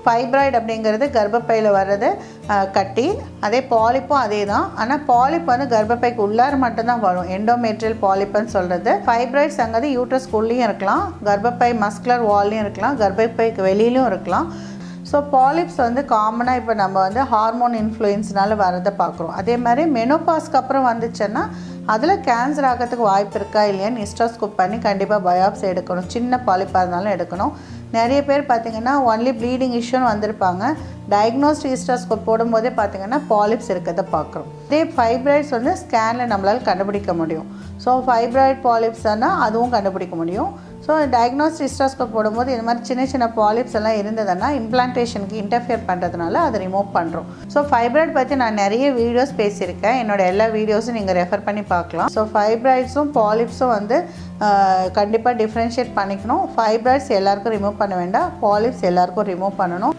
Fibroid அப்படிங்கிறது கர்ப்பப்பையில் வர்றது கட்டி. அதே பாலிப்பும் அதே தான். ஆனால் பாலிப் வந்து கர்ப்பப்பைக்கு உள்ளார மட்டும்தான் வரும். எண்டோமெட்ரியல் பாலிப்புன்னு சொல்கிறது. ஃபைப்ராய்ட்ஸ்ங்கிறது யூட்ரஸ்குள்ளேயும் இருக்கலாம், கர்ப்பப்பை மஸ்குலர் வால்லையும் இருக்கலாம், கர்ப்பப்பைக்கு வெளியிலும் இருக்கலாம். ஸோ பாலிப்ஸ் வந்து காமனாக இப்போ நம்ம வந்து ஹார்மோன் இன்ஃப்ளூயன்ஸ்னால வரதை பார்க்குறோம். அதே மாதிரி மெனோபாஸ்க்கு அப்புறம் வந்துச்சுன்னா அதில் கேன்சர் ஆகிறதுக்கு வாய்ப்பு இருக்கா இல்லையான்னு ஹிஸ்டோஸ்கோப் பண்ணி கண்டிப்பாக பயாப்சி எடுக்கணும். சின்ன பாலிப்பாக இருந்தாலும் எடுக்கணும். நிறைய பேர் பார்த்திங்கன்னா ஒன்லி ப்ளீடிங் இஷ்யூன்னு வந்திருப்பாங்க. டயக்னோஸ்ட் ஹிஸ்டோஸ்கோப் போடும்போதே பார்த்திங்கன்னா பாலிப்ஸ் இருக்கிறத பார்க்குறோம். இதே ஃபைப்ராய்ட்ஸ் வந்து ஸ்கேனில் நம்மளால் கண்டுபிடிக்க முடியும். ஸோ ஃபைப்ராய்ட் பாலிப்ஸ்னால் அதுவும் கண்டுபிடிக்க முடியும். ஸோ டயக்னோஸ்ட் ஹிஸ்டோஸ்கோப் போடும்போது இந்த மாதிரி சின்ன சின்ன பாலிப்ஸ் எல்லாம் இருந்ததுன்னா இம்ப்ளான்டேஷனுக்கு இன்டர்ஃபியர் பண்ணுறதுனால அதை ரிமூவ் பண்ணுறோம். ஸோ ஃபைப்ராய்ட் பற்றி நான் நிறைய வீடியோஸ் பேசியிருக்கேன். என்னோட எல்லா வீடியோஸும் நீங்கள் ரெஃபர் பண்ணி பார்க்கலாம். ஸோ ஃபைப்ராய்ட்ஸும் பாலிப்ஸும் வந்து கண்டிப்பாக டிஃப்ரென்ஷியேட் பண்ணிக்கணும். ஃபைப்ராய்ட்ஸ் எல்லாருக்கும் ரிமூவ் பண்ண வேண்டாம், பாலிப்ஸ் எல்லாருக்கும் ரிமூவ் பண்ணணும்.